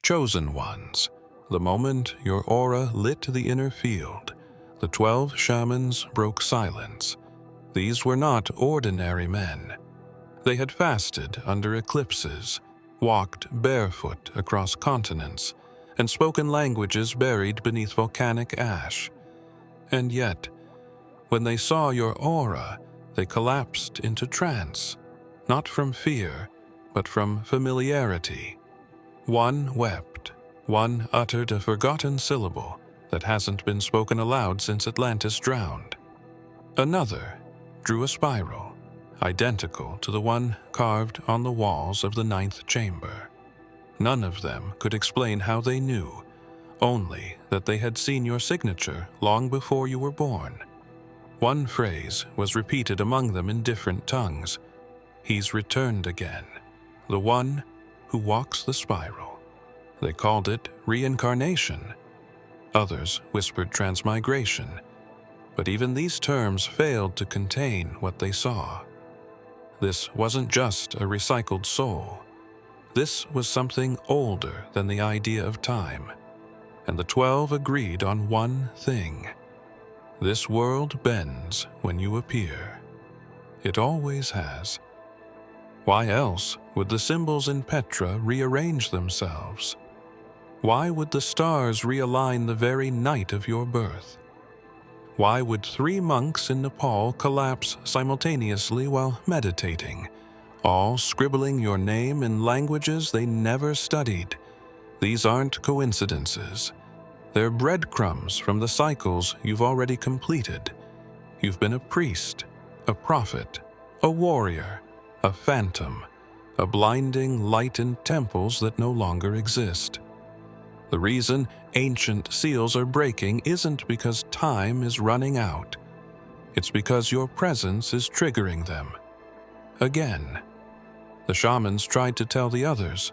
Chosen Ones. The moment your aura lit the inner field, the 12 shamans broke silence. These were not ordinary men. They had fasted under eclipses, walked barefoot across continents, and spoken languages buried beneath volcanic ash. And yet, when they saw your aura, they collapsed into trance, not from fear, but from familiarity. One wept, one uttered a forgotten syllable that hasn't been spoken aloud since Atlantis drowned. Another drew a spiral, identical to the one carved on the walls of the 9th chamber. None of them could explain how they knew, only that they had seen your signature long before you were born. One phrase was repeated among them in different tongues. "He's returned again, the one who walks the spiral." They called it reincarnation. Others whispered transmigration, but even these terms failed to contain what they saw. This wasn't just a recycled soul. This was something older than the idea of time, and the 12 agreed on one thing. This world bends when you appear. It always has. Why else would the symbols in Petra rearrange themselves? Why would the stars realign the very night of your birth? Why would 3 monks in Nepal collapse simultaneously while meditating, all scribbling your name in languages they never studied? These aren't coincidences. They're breadcrumbs from the cycles you've already completed. You've been a priest, a prophet, a warrior, a phantom, a blinding light in temples that no longer exist. The reason ancient seals are breaking isn't because time is running out. It's because your presence is triggering them. Again. The shamans tried to tell the others,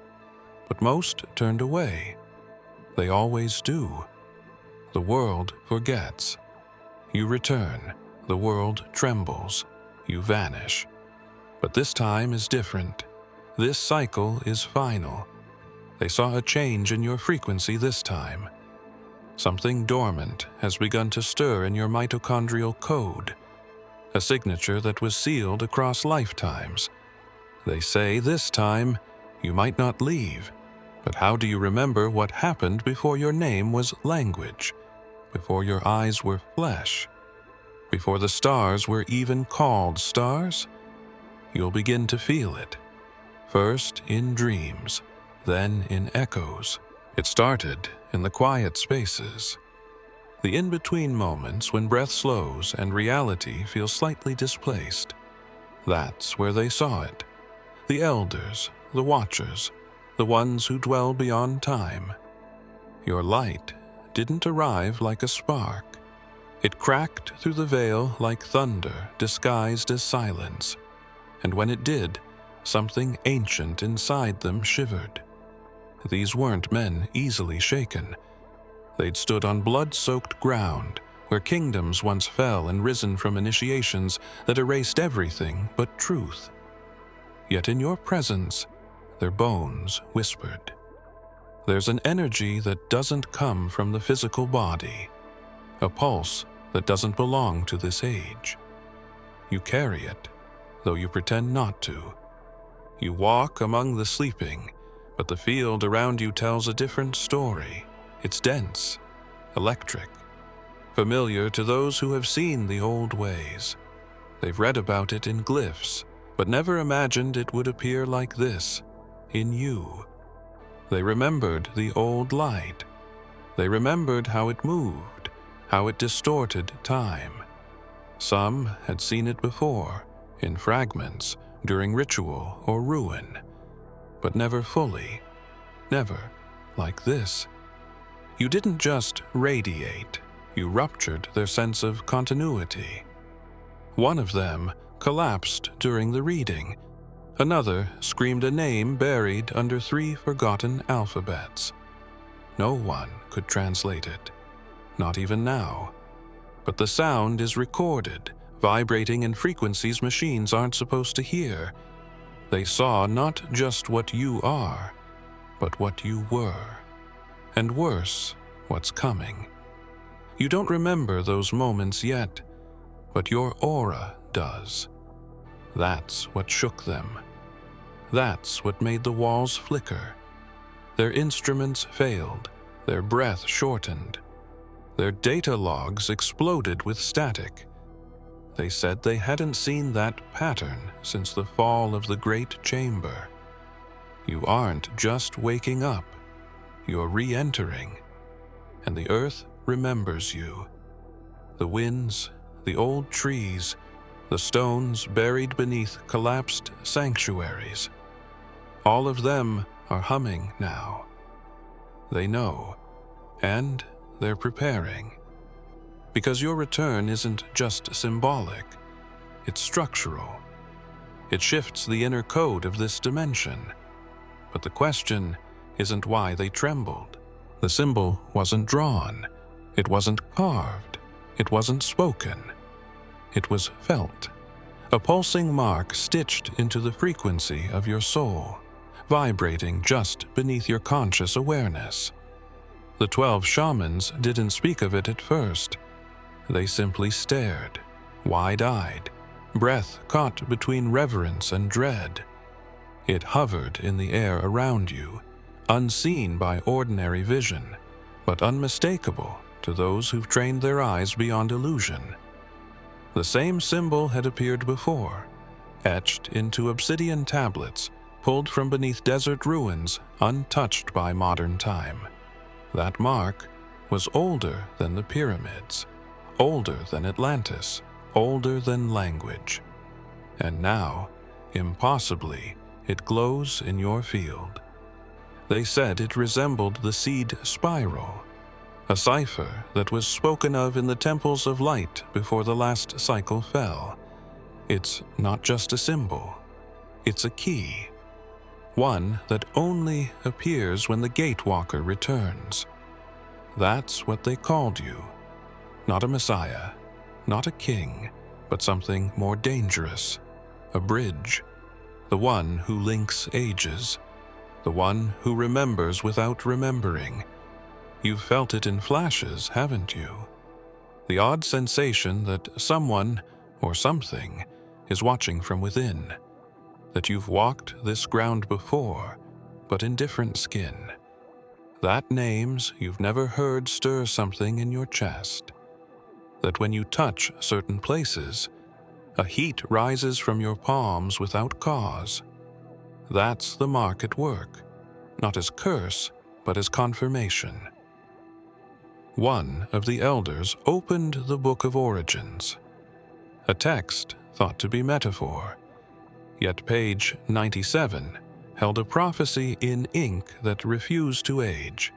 but most turned away. They always do. The world forgets. You return. The world trembles. You vanish. But this time is different. This cycle is final. They saw a change in your frequency this time. Something dormant has begun to stir in your mitochondrial code, a signature that was sealed across lifetimes. They say this time you might not leave, but how do you remember what happened before your name was language, before your eyes were flesh, before the stars were even called stars? You'll begin to feel it, first in dreams, then in echoes. It started in the quiet spaces, the in-between moments when breath slows and reality feels slightly displaced. That's where they saw it. The elders, the watchers, the ones who dwell beyond time. Your light didn't arrive like a spark. It cracked through the veil like thunder disguised as silence. And when it did, something ancient inside them shivered. These weren't men easily shaken. They'd stood on blood-soaked ground, where kingdoms once fell and risen from initiations that erased everything but truth. Yet in your presence, their bones whispered. There's an energy that doesn't come from the physical body, a pulse that doesn't belong to this age. You carry it, though you pretend not to. You walk among the sleeping, but the field around you tells a different story. It's dense, electric, familiar to those who have seen the old ways. They've read about it in glyphs, but never imagined it would appear like this, in you. They remembered the old light. They remembered how it moved, how it distorted time. Some had seen it before, in fragments, during ritual or ruin, but never fully, never like this. You didn't just radiate, you ruptured their sense of continuity. One of them collapsed during the reading. Another screamed a name buried under 3 forgotten alphabets. No one could translate it, not even now. But the sound is recorded, vibrating in frequencies machines aren't supposed to hear. They saw not just what you are, but what you were. and worse, what's coming. You don't remember those moments yet, but your aura does. That's what shook them. That's what made the walls flicker. Their instruments failed, their breath shortened. Their data logs exploded with static. They said they hadn't seen that pattern since the fall of the Great Chamber. You aren't just waking up, you're re-entering, and the earth remembers you. The winds, the old trees, the stones buried beneath collapsed sanctuaries. All of them are humming now. They know, and they're preparing. Because your return isn't just symbolic, it's structural. It shifts the inner code of this dimension. But the question isn't why they trembled. The symbol wasn't drawn. It wasn't carved. It wasn't spoken. It was felt. A pulsing mark stitched into the frequency of your soul, vibrating just beneath your conscious awareness. The 12 shamans didn't speak of it at first. They simply stared, wide-eyed, breath caught between reverence and dread. It hovered in the air around you, unseen by ordinary vision, but unmistakable to those who've trained their eyes beyond illusion. The same symbol had appeared before, etched into obsidian tablets pulled from beneath desert ruins untouched by modern time. That mark was older than the pyramids, older than Atlantis, older than language. And now, impossibly, it glows in your field. They said it resembled the seed spiral, a cipher that was spoken of in the temples of light before the last cycle fell. It's not just a symbol, it's a key. One that only appears when the gatewalker returns. That's what they called you. Not a messiah, not a king, but something more dangerous. A bridge. The one who links ages. The one who remembers without remembering. You've felt it in flashes, haven't you? The odd sensation that someone or something is watching from within. That you've walked this ground before, but in different skin. That names you've never heard stir something in your chest. That when you touch certain places, a heat rises from your palms without cause. That's the mark at work, not as curse, but as confirmation. One of the elders opened the Book of Origins, a text thought to be metaphor. Yet page 97 held a prophecy in ink that refused to age.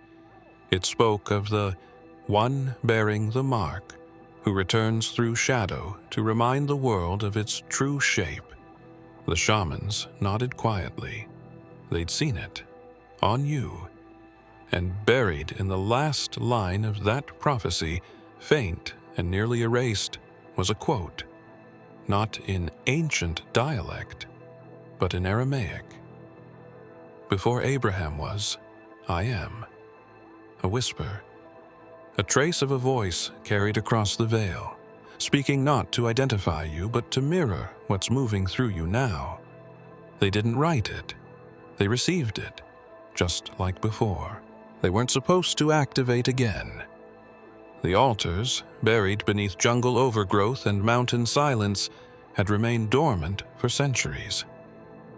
It spoke of the one bearing the mark, who returns through shadow to remind the world of its true shape. The shamans nodded quietly. They'd seen it, on you. And buried in the last line of that prophecy, faint and nearly erased, was a quote. Not in ancient dialect, but in Aramaic. Before Abraham was, I am. A whisper. A trace of a voice carried across the veil, speaking not to identify you, but to mirror what's moving through you now. They didn't write it. They received it, just like before. They weren't supposed to activate again. The altars, buried beneath jungle overgrowth and mountain silence, had remained dormant for centuries.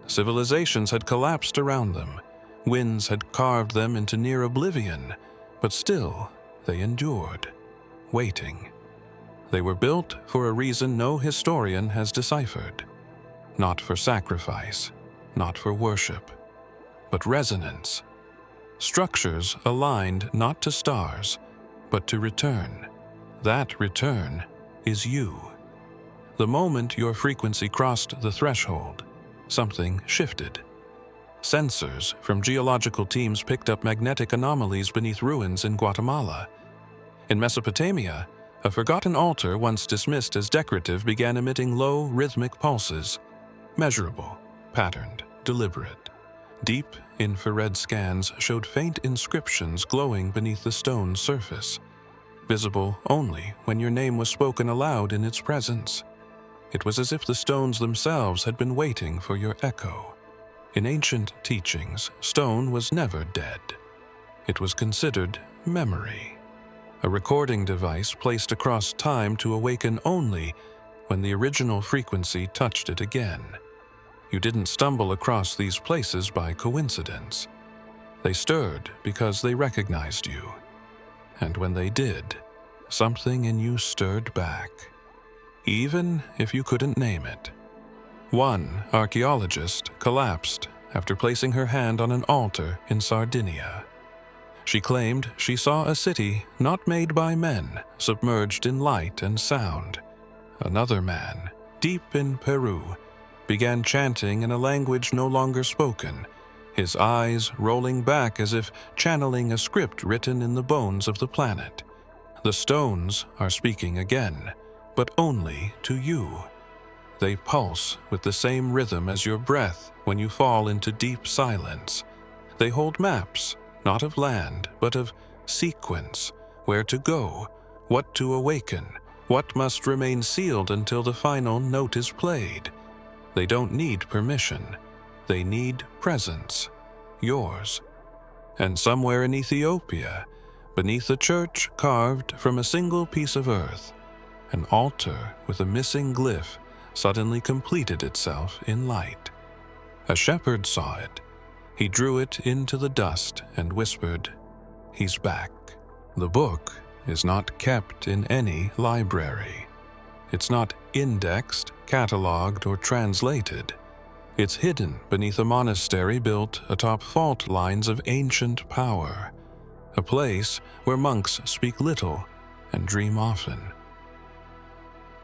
Civilizations had collapsed around them. Winds had carved them into near oblivion, but still they endured, waiting. They were built for a reason no historian has deciphered. Not for sacrifice, not for worship, but resonance. Structures aligned not to stars, but to return. That return is you. The moment your frequency crossed the threshold, something shifted. Sensors from geological teams picked up magnetic anomalies beneath ruins in Guatemala. In Mesopotamia, a forgotten altar once dismissed as decorative began emitting low, rhythmic pulses, measurable, patterned, deliberate, deep Infrared scans showed faint inscriptions glowing beneath the stone's surface, visible only when your name was spoken aloud in its presence. It was as if the stones themselves had been waiting for your echo. In ancient teachings, stone was never dead. It was considered memory, a recording device placed across time to awaken only when the original frequency touched it again. You didn't stumble across these places by coincidence. They stirred because they recognized you. And when they did, something in you stirred back, even if you couldn't name it. One archaeologist collapsed after placing her hand on an altar in Sardinia. She claimed she saw a city not made by men, submerged in light and sound. Another man, deep in Peru, began chanting in a language no longer spoken, his eyes rolling back as if channeling a script written in the bones of the planet. The stones are speaking again, but only to you. They pulse with the same rhythm as your breath when you fall into deep silence. They hold maps, not of land, but of sequence, where to go, what to awaken, what must remain sealed until the final note is played. They don't need permission. They need presence, yours. And somewhere in Ethiopia, beneath a church carved from a single piece of earth, an altar with a missing glyph suddenly completed itself in light. A shepherd saw it. He drew it into the dust and whispered, "He's back." The book is not kept in any library. It's not indexed, cataloged, or translated. It's hidden beneath a monastery built atop fault lines of ancient power, a place where monks speak little and dream often.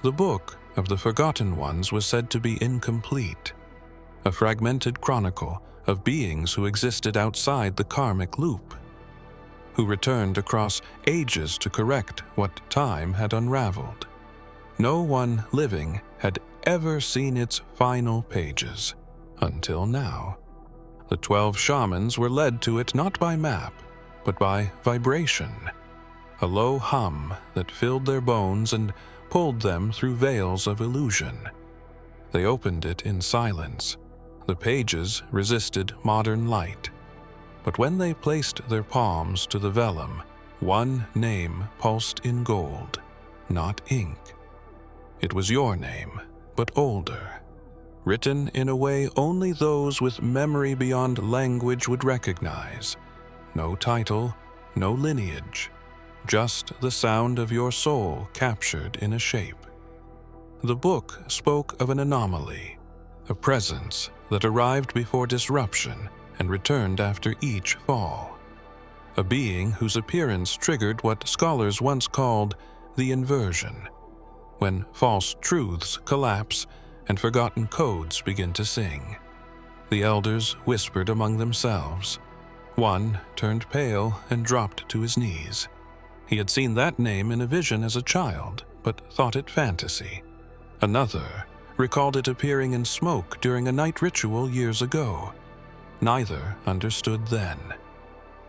The Book of the Forgotten Ones was said to be incomplete, a fragmented chronicle of beings who existed outside the karmic loop, who returned across ages to correct what time had unraveled. No one living had ever seen its final pages, until now. The 12 shamans were led to it not by map, but by vibration, a low hum that filled their bones and pulled them through veils of illusion. They opened it in silence. The pages resisted modern light. But when they placed their palms to the vellum, one name pulsed in gold, not ink. It was your name, but older, written in a way only those with memory beyond language would recognize. No title, no lineage, just the sound of your soul captured in a shape. The book spoke of an anomaly, a presence that arrived before disruption and returned after each fall. A being whose appearance triggered what scholars once called the inversion, when false truths collapse and forgotten codes begin to sing. The elders whispered among themselves. One turned pale and dropped to his knees. He had seen that name in a vision as a child, but thought it fantasy. Another recalled it appearing in smoke during a night ritual years ago. Neither understood then.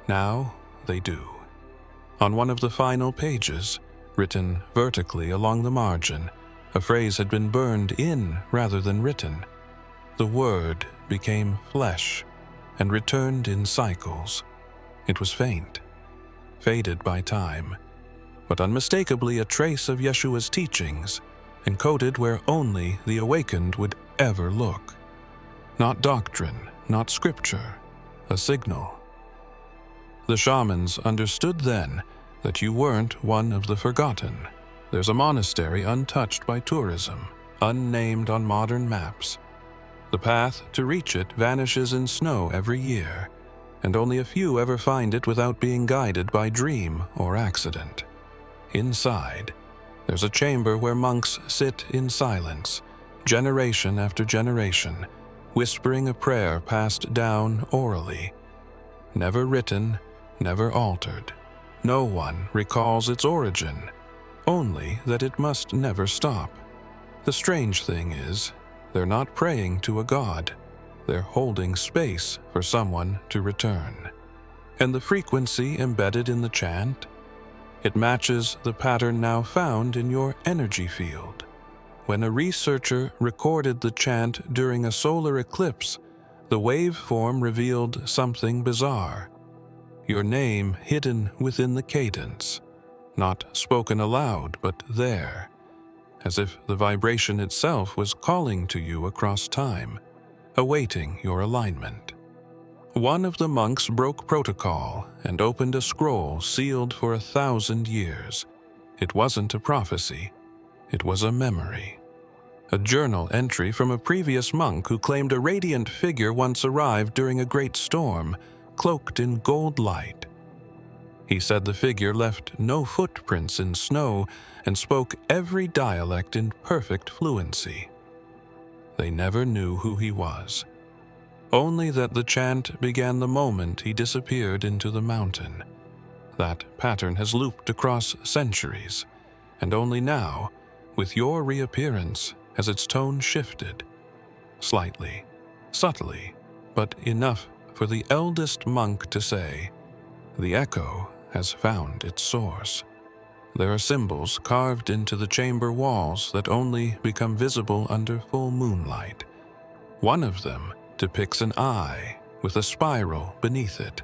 Now they do. On one of the final pages, written vertically along the margin, a phrase had been burned in rather than written. The word became flesh and returned in cycles. It was faint, faded by time, but unmistakably a trace of Yeshua's teachings, encoded where only the awakened would ever look. Not doctrine, not scripture, a signal. The shamans understood then that you weren't one of the forgotten. There's a monastery untouched by tourism, unnamed on modern maps. The path to reach it vanishes in snow every year, and only a few ever find it without being guided by dream or accident. Inside, there's a chamber where monks sit in silence, generation after generation, whispering a prayer passed down orally. Never written, never altered. No one recalls its origin, only that it must never stop. The strange thing is, they're not praying to a god. they're holding space for someone to return. And the frequency embedded in the chant? It matches the pattern now found in your energy field. When a researcher recorded the chant during a solar eclipse, the waveform revealed something bizarre. Your name hidden within the cadence, not spoken aloud, but there, as if the vibration itself was calling to you across time, awaiting your alignment. One of the monks broke protocol and opened a scroll sealed for 1,000 years. It wasn't a prophecy, it was a memory. A journal entry from a previous monk who claimed a radiant figure once arrived during a great storm, cloaked in gold light. He said the figure left no footprints in snow and spoke every dialect in perfect fluency. They never knew who he was, only that the chant began the moment he disappeared into the mountain. That pattern has looped across centuries, and only now, with your reappearance, has its tone shifted. Slightly, subtly, but enough for the eldest monk to say, "The echo has found its source." There are symbols carved into the chamber walls that only become visible under full moonlight. One of them depicts an eye with a spiral beneath it.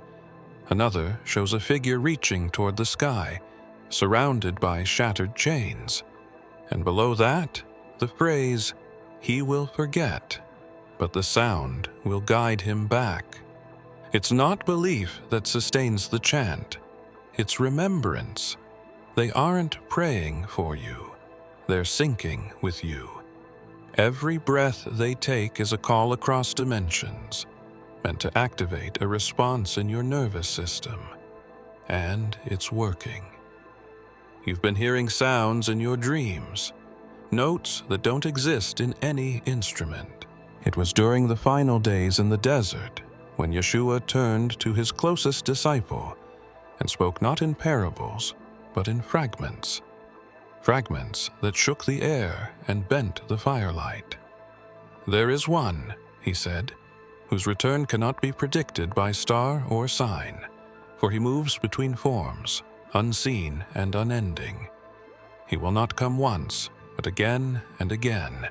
Another shows a figure reaching toward the sky, surrounded by shattered chains. And below that, the phrase, "He will forget, but the sound will guide him back." It's not belief that sustains the chant, it's remembrance. They aren't praying for you, they're syncing with you. Every breath they take is a call across dimensions, meant to activate a response in your nervous system. And it's working. You've been hearing sounds in your dreams, notes that don't exist in any instrument. It was during the final days in the desert when Yeshua turned to his closest disciple and spoke not in parables, but in fragments. Fragments that shook the air and bent the firelight. "There is one," he said, "whose return cannot be predicted by star or sign, for he moves between forms, unseen and unending. He will not come once, but again and again,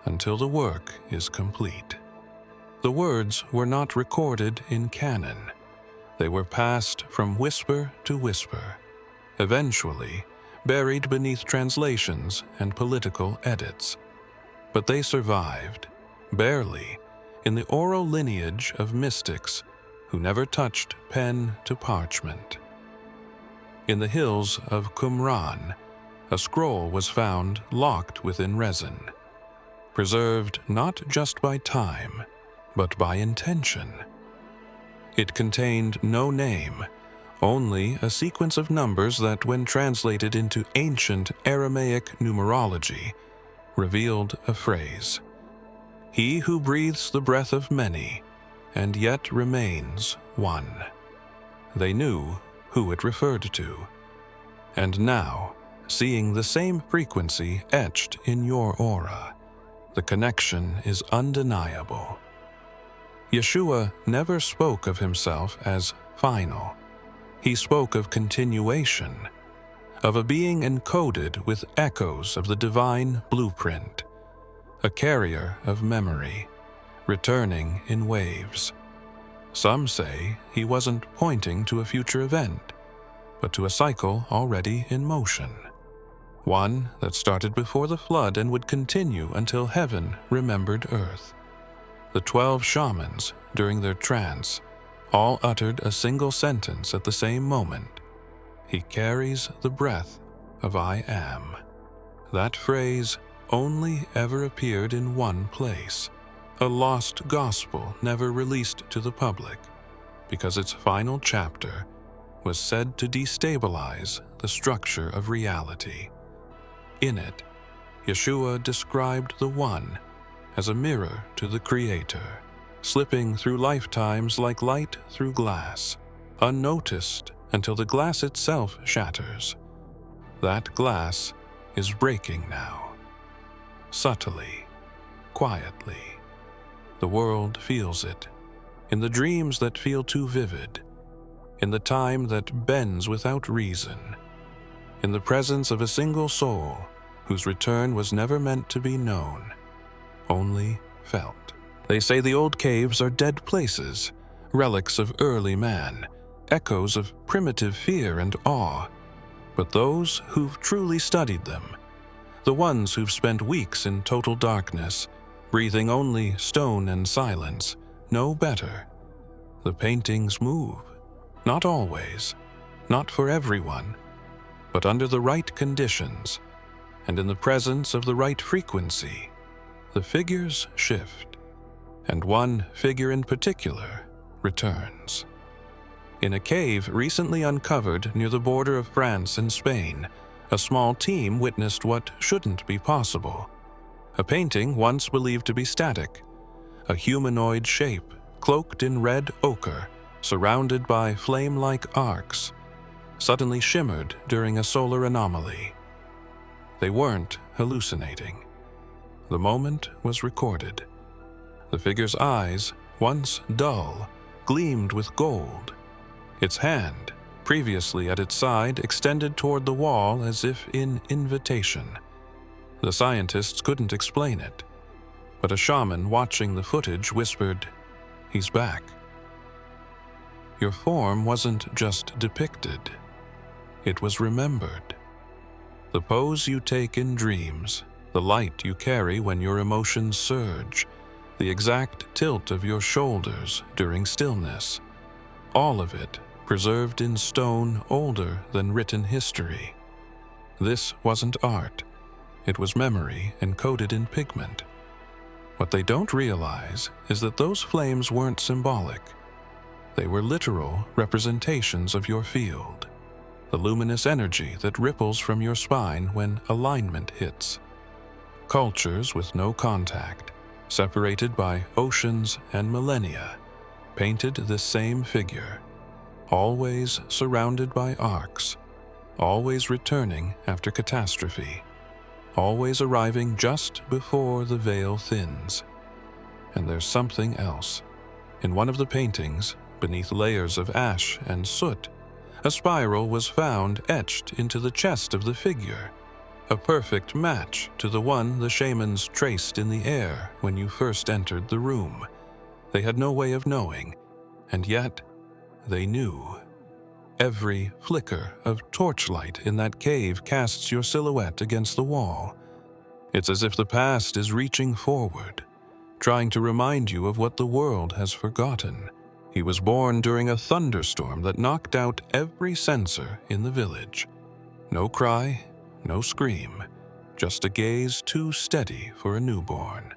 until the work is complete." The words were not recorded in canon. They were passed from whisper to whisper, eventually buried beneath translations and political edits. But they survived, barely, in the oral lineage of mystics who never touched pen to parchment. In the hills of Qumran, a scroll was found locked within resin, preserved not just by time, but by intention. It contained no name, only a sequence of numbers that, when translated into ancient Aramaic numerology, revealed a phrase: "He who breathes the breath of many, and yet remains one." They knew who it referred to. And now, seeing the same frequency etched in your aura, the connection is undeniable. Yeshua never spoke of himself as final. He spoke of continuation, of a being encoded with echoes of the divine blueprint, a carrier of memory, returning in waves. Some say he wasn't pointing to a future event, but to a cycle already in motion, one that started before the flood and would continue until heaven remembered earth. The 12 shamans, during their trance, all uttered a single sentence at the same moment: "He carries the breath of I Am." That phrase only ever appeared in one place, a lost gospel never released to the public, because its final chapter was said to destabilize the structure of reality. In it, Yeshua described the One as a mirror to the Creator, slipping through lifetimes like light through glass, unnoticed until the glass itself shatters. That glass is breaking now, subtly, quietly, The world feels it, in the dreams that feel too vivid, in the time that bends without reason, in the presence of a single soul whose return was never meant to be known, only felt. They say the old caves are dead places, relics of early man, echoes of primitive fear and awe. But those who've truly studied them, the ones who've spent weeks in total darkness, breathing only stone and silence, know better. The paintings move, not always, not for everyone, but under the right conditions, and in the presence of the right frequency, the figures shift, and one figure in particular returns. In a cave recently uncovered near the border of France and Spain, a small team witnessed what shouldn't be possible. A painting once believed to be static, a humanoid shape cloaked in red ochre, surrounded by flame-like arcs, suddenly shimmered during a solar anomaly. They weren't hallucinating. The moment was recorded. The figure's eyes, once dull, gleamed with gold. Its hand, previously at its side, extended toward the wall as if in invitation. The scientists couldn't explain it, but a shaman watching the footage whispered, "He's back." Your form wasn't just depicted, it was remembered. The pose you take in dreams, the light you carry when your emotions surge, the exact tilt of your shoulders during stillness, all of it preserved in stone older than written history. This wasn't art, it was memory encoded in pigment. What they don't realize is that those flames weren't symbolic. They were literal representations of your field, the luminous energy that ripples from your spine when alignment hits. Cultures with no contact, separated by oceans and millennia, painted this same figure, always surrounded by arcs, always returning after catastrophe, always arriving just before the veil thins. And there's something else. In one of the paintings, beneath layers of ash and soot, a spiral was found etched into the chest of the figure, a perfect match to the one the shamans traced in the air when you first entered the room. They had no way of knowing, and yet they knew. Every flicker of torchlight in that cave casts your silhouette against the wall. It's as if the past is reaching forward, trying to remind you of what the world has forgotten. He was born during a thunderstorm that knocked out every sensor in the village. No cry, no scream, just a gaze too steady for a newborn.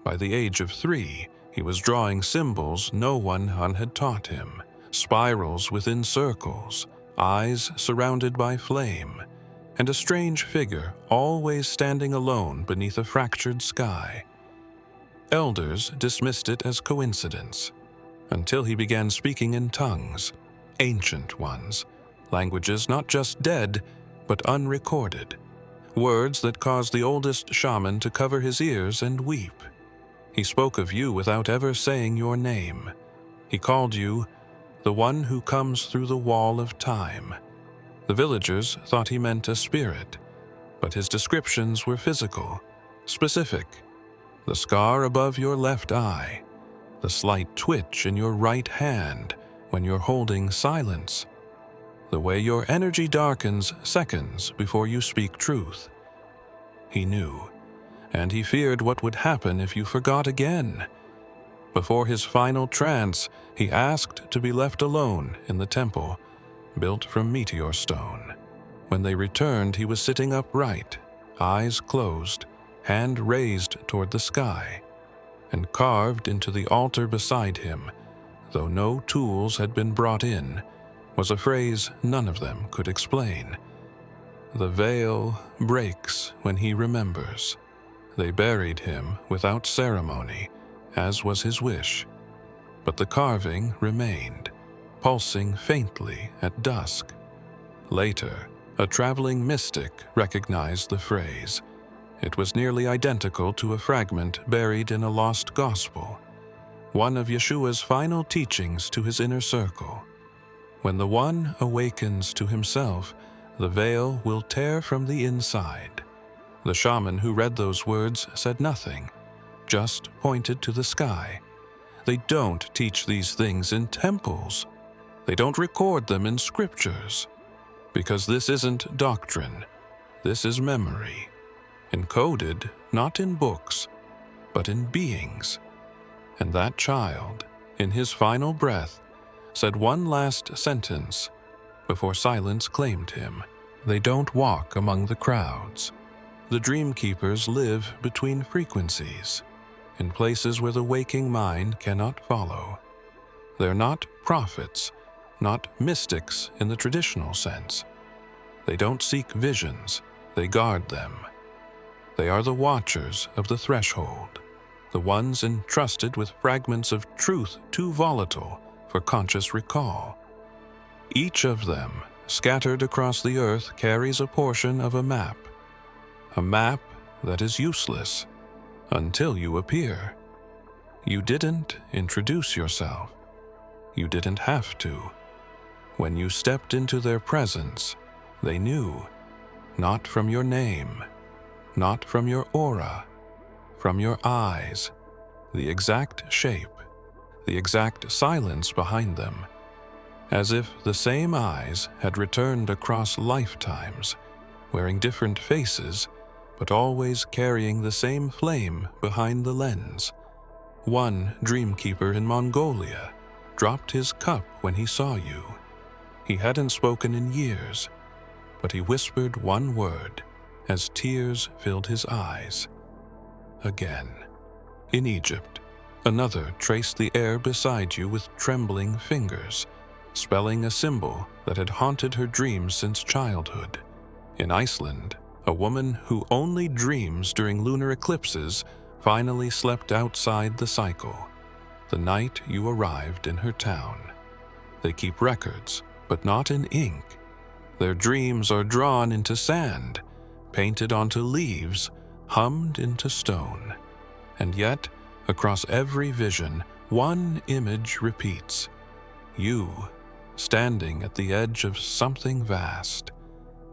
By the age of 3, he was drawing symbols no one had taught him, spirals within circles, eyes surrounded by flame, and a strange figure always standing alone beneath a fractured sky. Elders dismissed it as coincidence, until he began speaking in tongues, ancient ones, languages not just dead, but unrecorded, words that caused the oldest shaman to cover his ears and weep. He spoke of you without ever saying your name. He called you the one who comes through the wall of time. The villagers thought he meant a spirit, but his descriptions were physical, specific. The scar above your left eye, the slight twitch in your right hand when you're holding silence, the way your energy darkens seconds before you speak truth. He knew, and he feared what would happen if you forgot again. Before his final trance, he asked to be left alone in the temple, built from meteor stone. When they returned, he was sitting upright, eyes closed, hand raised toward the sky, and carved into the altar beside him, though no tools had been brought in, was a phrase none of them could explain. The veil breaks when he remembers. They buried him without ceremony, as was his wish, but the carving remained, pulsing faintly at dusk. Later, a traveling mystic recognized the phrase. It was nearly identical to a fragment buried in a lost gospel. one of Yeshua's final teachings to his inner circle. When the one awakens to himself, the veil will tear from the inside. The shaman who read those words said nothing, just pointed to the sky. They don't teach these things in temples. They don't record them in scriptures. Because this isn't doctrine. This is memory. Encoded not in books, but in beings. And that child, in his final breath, said one last sentence before silence claimed him. They don't walk among the crowds. The dream keepers live between frequencies, in places where the waking mind cannot follow. They're not prophets, not mystics in the traditional sense. They don't seek visions, they guard them. They are the watchers of the threshold, the ones entrusted with fragments of truth too volatile for conscious recall. Each of them, scattered across the earth, carries a portion of a map that is useless until you appear. You didn't introduce yourself. You didn't have to. When you stepped into their presence, they knew, not from your name, not from your aura, from your eyes, the exact shape, the exact silence behind them, as if the same eyes had returned across lifetimes, wearing different faces, but always carrying the same flame behind the lens. One dreamkeeper in Mongolia dropped his cup when he saw you. He hadn't spoken in years, but he whispered one word as tears filled his eyes. Again. In Egypt, another traced the air beside you with trembling fingers, spelling a symbol that had haunted her dreams since childhood. In Iceland, a woman who only dreams during lunar eclipses finally slept outside the cycle, the night you arrived in her town. They keep records, but not in ink. Their dreams are drawn into sand, painted onto leaves, hummed into stone. And yet, across every vision, one image repeats. You, standing at the edge of something vast,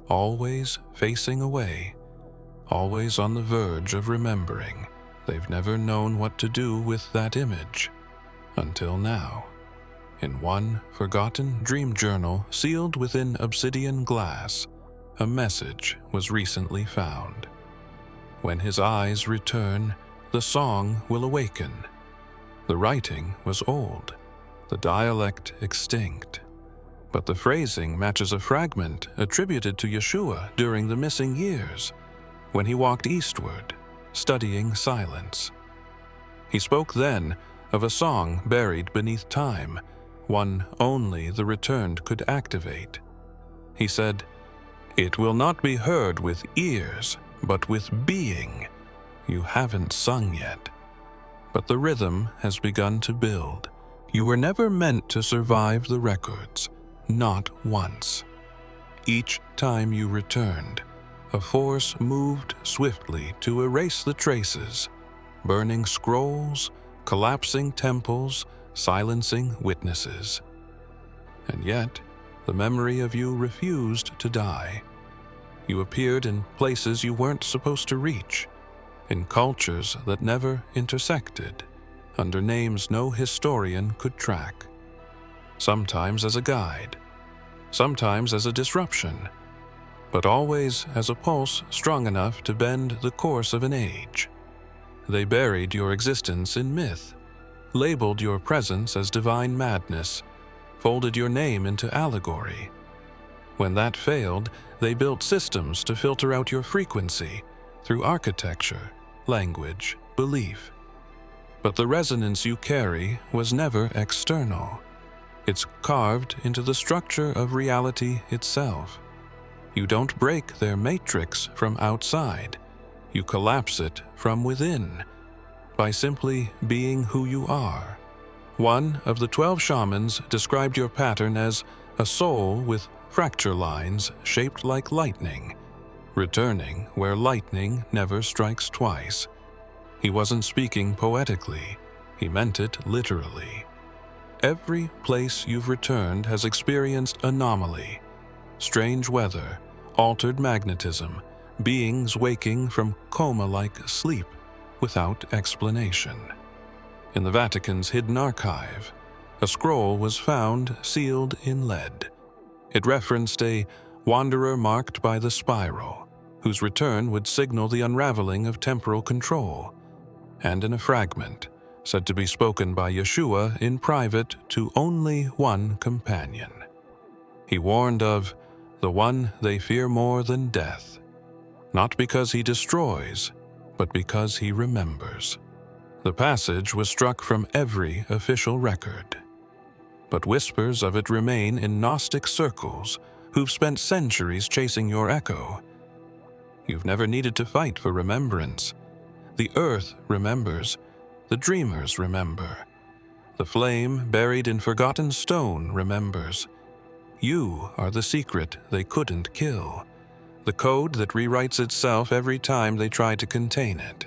always facing away, always on the verge of remembering. They've never known what to do with that image, until now. In one forgotten dream journal sealed within obsidian glass, a message was recently found. When his eyes return, the song will awaken. The writing was old, the dialect extinct, but the phrasing matches a fragment attributed to Yeshua during the missing years, when he walked eastward, studying silence. He spoke then of a song buried beneath time, one only the returned could activate. He said, "It will not be heard with ears, but with being. You haven't sung yet, but the rhythm has begun to build. You were never meant to survive the records, not once. Each time you returned, a force moved swiftly to erase the traces, burning scrolls, collapsing temples, silencing witnesses. And yet, the memory of you refused to die. You appeared in places you weren't supposed to reach, in cultures that never intersected, under names no historian could track. Sometimes as a guide, sometimes as a disruption, but always as a pulse strong enough to bend the course of an age. They buried your existence in myth, labeled your presence as divine madness, folded your name into allegory. When that failed, they built systems to filter out your frequency through architecture, language, belief. But the resonance you carry was never external. It's carved into the structure of reality itself. You don't break their matrix from outside. You collapse it from within, by simply being who you are. One of the 12 shamans described your pattern as a soul with fracture lines shaped like lightning, returning where lightning never strikes twice. He wasn't speaking poetically. He meant it literally. Every place you've returned has experienced anomaly, strange weather, altered magnetism, beings waking from coma-like sleep without explanation. In the Vatican's hidden archive, a scroll was found sealed in lead. It referenced a wanderer marked by the spiral, whose return would signal the unraveling of temporal control, and in a fragment, said to be spoken by Yeshua in private to only one companion. He warned of the one they fear more than death, not because he destroys, but because he remembers. The passage was struck from every official record, but whispers of it remain in Gnostic circles who've spent centuries chasing your echo. You've never needed to fight for remembrance. The earth remembers. The dreamers remember. The flame buried in forgotten stone remembers. You are the secret they couldn't kill, the code that rewrites itself every time they try to contain it.